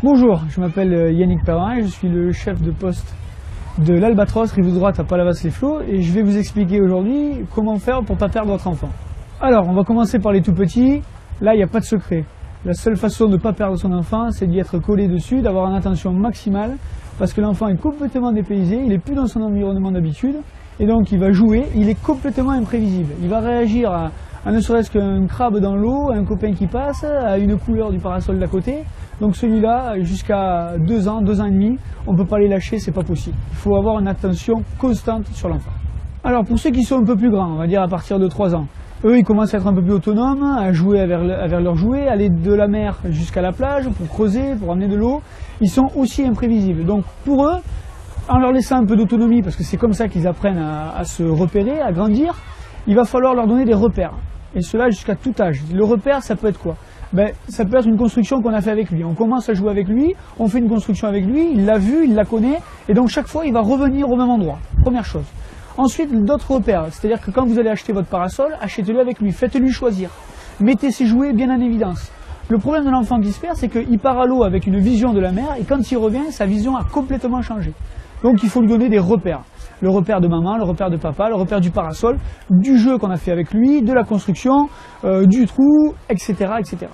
Bonjour, je m'appelle Yannick Perrin et je suis le chef de poste de l'Albatros, rive droite à Palavas-les-Flots, et je vais vous expliquer aujourd'hui comment faire pour ne pas perdre votre enfant. Alors, on va commencer par les tout petits. Là, il n'y a pas de secret. La seule façon de ne pas perdre son enfant, c'est d'y être collé dessus, d'avoir une attention maximale, parce que l'enfant est complètement dépaysé, il n'est plus dans son environnement d'habitude, et donc il va jouer, il est complètement imprévisible. Il va réagir à ne serait-ce qu'un crabe dans l'eau, un copain qui passe, à une couleur du parasol d'à côté. Donc celui-là, jusqu'à 2 ans, 2 ans et demi, on ne peut pas les lâcher, c'est pas possible. Il faut avoir une attention constante sur l'enfant. Alors pour ceux qui sont un peu plus grands, on va dire à partir de 3 ans, eux ils commencent à être un peu plus autonomes, à jouer avec leurs jouets, aller de la mer jusqu'à la plage pour creuser, pour amener de l'eau. Ils sont aussi imprévisibles. Donc pour eux, en leur laissant un peu d'autonomie, parce que c'est comme ça qu'ils apprennent à se repérer, à grandir, il va falloir leur donner des repères. Et cela jusqu'à tout âge. Le repère, ça peut être quoi? Ça peut être une construction qu'on a fait avec lui. On commence à jouer avec lui, on fait une construction avec lui, il l'a vu, il la connaît, et donc chaque fois il va revenir au même endroit. Première chose. Ensuite, d'autres repères, c'est-à-dire que quand vous allez acheter votre parasol, achetez-le avec lui, faites-lui choisir. Mettez ses jouets bien en évidence. Le problème de l'enfant qui se perd, c'est qu'il part à l'eau avec une vision de la mer, et quand il revient, sa vision a complètement changé. Donc il faut lui donner des repères. Le repère de maman, le repère de papa, le repère du parasol, du jeu qu'on a fait avec lui, de la construction, du trou, etc., etc.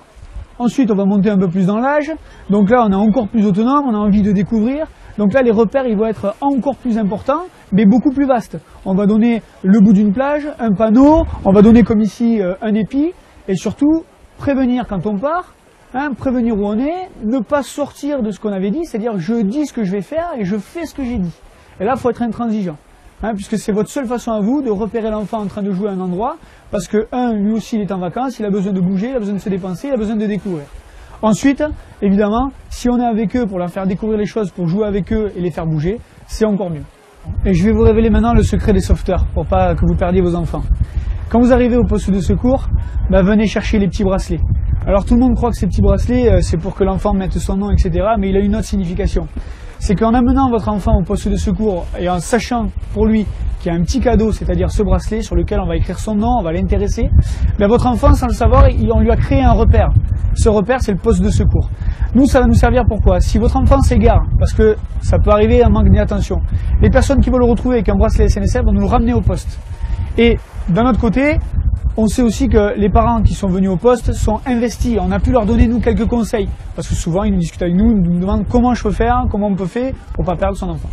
Ensuite, on va monter un peu plus dans l'âge. Donc là, on est encore plus autonome, on a envie de découvrir. Donc là, les repères, ils vont être encore plus importants, mais beaucoup plus vastes. On va donner le bout d'une plage, un panneau, on va donner comme ici un épi, et surtout, prévenir quand on part, prévenir où on est, ne pas sortir de ce qu'on avait dit, c'est-à-dire je dis ce que je vais faire et je fais ce que j'ai dit. Et là, il faut être intransigeant, puisque c'est votre seule façon à vous de repérer l'enfant en train de jouer à un endroit, parce que, lui aussi, il est en vacances, il a besoin de bouger, il a besoin de se dépenser, il a besoin de découvrir. Ensuite, évidemment, si on est avec eux pour leur faire découvrir les choses, pour jouer avec eux et les faire bouger, c'est encore mieux. Et je vais vous révéler maintenant le secret des sauveteurs, pour pas que vous perdiez vos enfants. Quand vous arrivez au poste de secours, venez chercher les petits bracelets. Alors tout le monde croit que ces petits bracelets, c'est pour que l'enfant mette son nom, etc., mais il a une autre signification. C'est qu'en amenant votre enfant au poste de secours et en sachant pour lui qu'il y a un petit cadeau, c'est-à-dire ce bracelet sur lequel on va écrire son nom, on va l'intéresser, votre enfant, sans le savoir, on lui a créé un repère. Ce repère, c'est le poste de secours. Nous, ça va nous servir pourquoi? Si votre enfant s'égare, parce que ça peut arriver en manque d'attention, les personnes qui vont le retrouver avec un bracelet SNSF vont nous le ramener au poste. Et d'un autre côté, on sait aussi que les parents qui sont venus au poste sont investis. On a pu leur donner, nous, quelques conseils. Parce que souvent, ils nous discutent avec nous, ils nous demandent comment je peux faire, comment on peut faire pour ne pas perdre son enfant.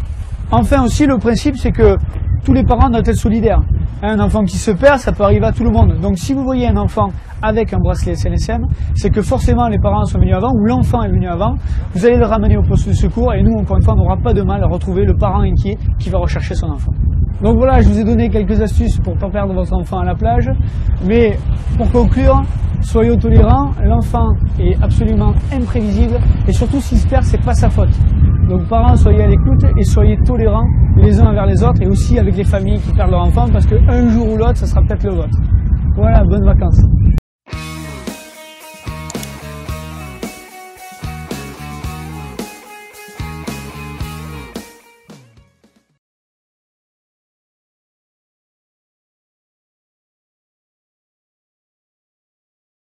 Enfin aussi, le principe, c'est que tous les parents doivent être solidaires. Un enfant qui se perd, ça peut arriver à tout le monde. Donc si vous voyez un enfant avec un bracelet SNSM, c'est que forcément les parents sont venus avant, ou l'enfant est venu avant, vous allez le ramener au poste de secours, et nous, encore une fois, on n'aura pas de mal à retrouver le parent inquiet qui va rechercher son enfant. Donc voilà, je vous ai donné quelques astuces pour ne pas perdre votre enfant à la plage, mais pour conclure, soyez tolérants, l'enfant est absolument imprévisible, et surtout s'il se perd, c'est pas sa faute. Donc parents, soyez à l'écoute et soyez tolérants les uns envers les autres, et aussi avec les familles qui perdent leur enfant, parce qu'un jour ou l'autre, ça sera peut-être le vôtre. Voilà, bonnes vacances.